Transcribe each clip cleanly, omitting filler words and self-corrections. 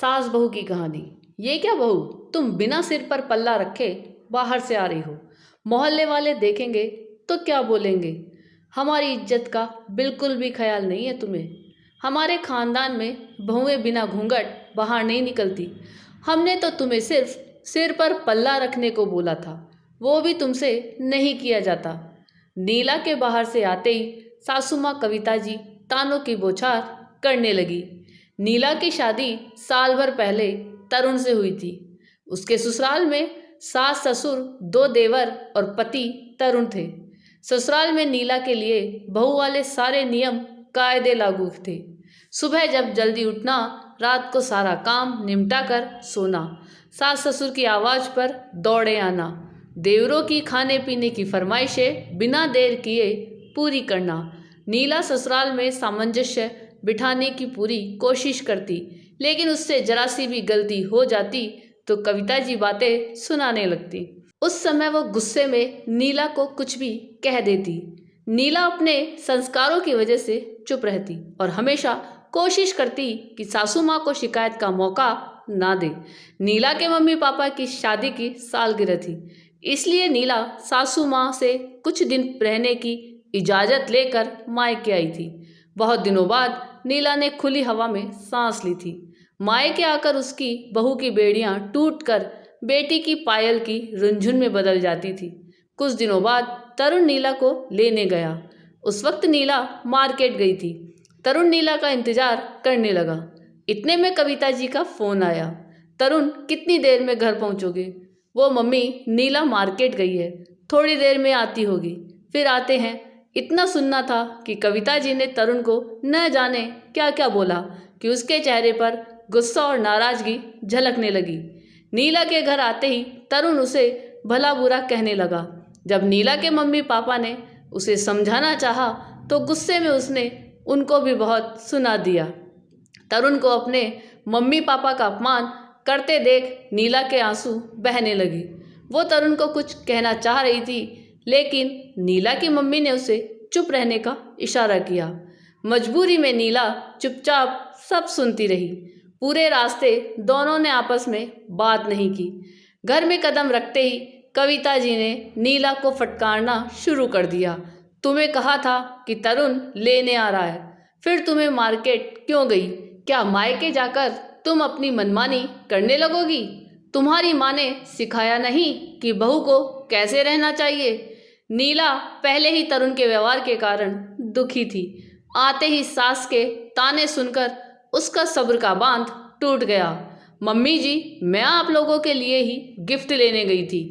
सास बहू की कहानी। ये क्या बहू, तुम बिना सिर पर पल्ला रखे बाहर से आ रही हो। मोहल्ले वाले देखेंगे तो क्या बोलेंगे। हमारी इज्जत का बिल्कुल भी ख्याल नहीं है तुम्हें। हमारे खानदान में बहुएं बिना घूंघट बाहर नहीं निकलती। हमने तो तुम्हें सिर्फ सिर पर पल्ला रखने को बोला था, वो भी तुमसे नहीं किया जाता। नीला के बाहर से आते ही सासू माँ कविता जी तानों की बौछार करने लगी। नीला की शादी साल भर पहले तरुण से हुई थी। उसके ससुराल में सास ससुर, दो देवर और पति तरुण थे। ससुराल में नीला के लिए बहू वाले सारे नियम कायदे लागू थे। सुबह जब जल्दी उठना, रात को सारा काम निपटा कर सोना, सास ससुर की आवाज़ पर दौड़े आना, देवरों की खाने पीने की फरमाइशें बिना देर किए पूरी करना। नीला ससुराल में सामंजस्य बिठाने की पूरी कोशिश करती, लेकिन उससे जरा सी भी गलती हो जाती तो कविता जी बातें सुनाने लगती। उस समय वो गुस्से में नीला को कुछ भी कह देती। नीला अपने संस्कारों की वजह से चुप रहती और हमेशा कोशिश करती कि सासू माँ को शिकायत का मौका ना दे। नीला के मम्मी पापा की शादी की सालगिरह थी, इसलिए नीला सासू माँ से कुछ दिन रहने की इजाज़त लेकर मायके आई थी। बहुत दिनों बाद नीला ने खुली हवा में सांस ली थी। मायके आकर उसकी बहू की बेड़ियां टूटकर बेटी की पायल की रुंझुन में बदल जाती थी। कुछ दिनों बाद तरुण नीला को लेने गया। उस वक्त नीला मार्केट गई थी। तरुण नीला का इंतजार करने लगा। इतने में कविता जी का फोन आया। तरुण, कितनी देर में घर पहुंचोगे? वो, मम्मी नीला मार्केट गई है, थोड़ी देर में आती होगी, फिर आते हैं। इतना सुनना था कि कविता जी ने तरुण को न जाने क्या क्या बोला कि उसके चेहरे पर गुस्सा और नाराजगी झलकने लगी। नीला के घर आते ही तरुण उसे भला बुरा कहने लगा। जब नीला के मम्मी पापा ने उसे समझाना चाहा तो गुस्से में उसने उनको भी बहुत सुना दिया। तरुण को अपने मम्मी पापा का अपमान करते देख नीला के आंसू बहने लगे। वो तरुण को कुछ कहना चाह रही थी, लेकिन नीला की मम्मी ने उसे चुप रहने का इशारा किया। मजबूरी में नीला चुपचाप सब सुनती रही। पूरे रास्ते दोनों ने आपस में बात नहीं की। घर में कदम रखते ही कविता जी ने नीला को फटकारना शुरू कर दिया। तुम्हें कहा था कि तरुण लेने आ रहा है, फिर तुम्हें मार्केट क्यों गई? क्या मायके जाकर तुम अपनी मनमानी करने लगोगी? तुम्हारी माँ ने सिखाया नहीं कि बहू को कैसे रहना चाहिए? नीला पहले ही तरुण के व्यवहार के कारण दुखी थी। आते ही सास के ताने सुनकर उसका सब्र का बांध टूट गया। मम्मी जी, मैं आप लोगों के लिए ही गिफ्ट लेने गई थी।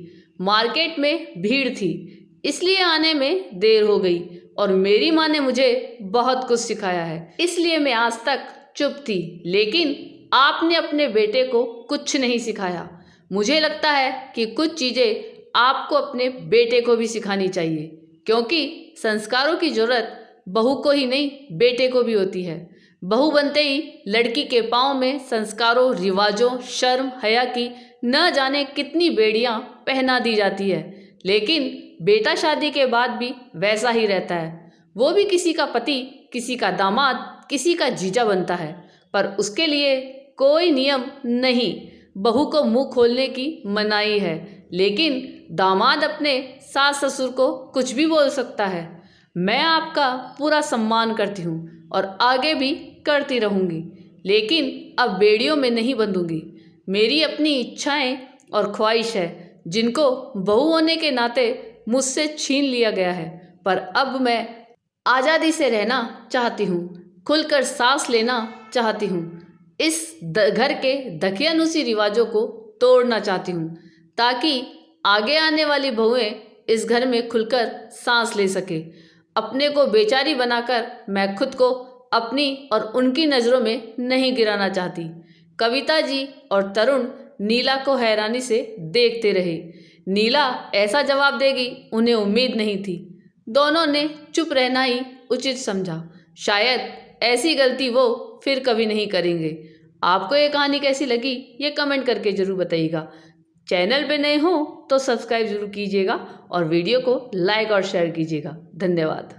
मार्केट में भीड़ थी, इसलिए आने में देर हो गई और मेरी माँ ने मुझे बहुत कुछ सिखाया है, इसलिए मैं आज तक चुप थी। लेकिन आपने अपने बेटे को कुछ नहीं सिखाया। मुझे लगता है कि कुछ चीज़ें आपको अपने बेटे को भी सिखानी चाहिए, क्योंकि संस्कारों की जरूरत बहू को ही नहीं, बेटे को भी होती है। बहू बनते ही लड़की के पाँव में संस्कारों, रिवाजों, शर्म, हया की न जाने कितनी बेड़ियां पहना दी जाती है, लेकिन बेटा शादी के बाद भी वैसा ही रहता है। वो भी किसी का पति, किसी का दामाद, किसी का जीजा बनता है, पर उसके लिए कोई नियम नहीं। बहू को मुंह खोलने की मनाही है, लेकिन दामाद अपने सास ससुर को कुछ भी बोल सकता है। मैं आपका पूरा सम्मान करती हूँ और आगे भी करती रहूँगी, लेकिन अब बेड़ियों में नहीं बंधूंगी। मेरी अपनी इच्छाएं और ख्वाहिश है, जिनको बहू होने के नाते मुझसे छीन लिया गया है। पर अब मैं आज़ादी से रहना चाहती हूँ, खुलकर सांस लेना चाहती हूँ। इस घर के दकियानुसी रिवाजों को तोड़ना चाहती हूँ, ताकि आगे आने वाली बहुएं इस घर में खुलकर सांस ले सके। अपने को बेचारी बनाकर मैं खुद को अपनी और उनकी नज़रों में नहीं गिराना चाहती। कविता जी और तरुण नीला को हैरानी से देखते रहे। नीला ऐसा जवाब देगी उन्हें उम्मीद नहीं थी। दोनों ने चुप रहना ही उचित समझा। शायद ऐसी गलती वो फिर कभी नहीं करेंगे। आपको ये कहानी कैसी लगी, ये कमेंट करके ज़रूर बताइएगा। चैनल पे नए हो तो सब्सक्राइब जरूर कीजिएगा और वीडियो को लाइक और शेयर कीजिएगा। धन्यवाद।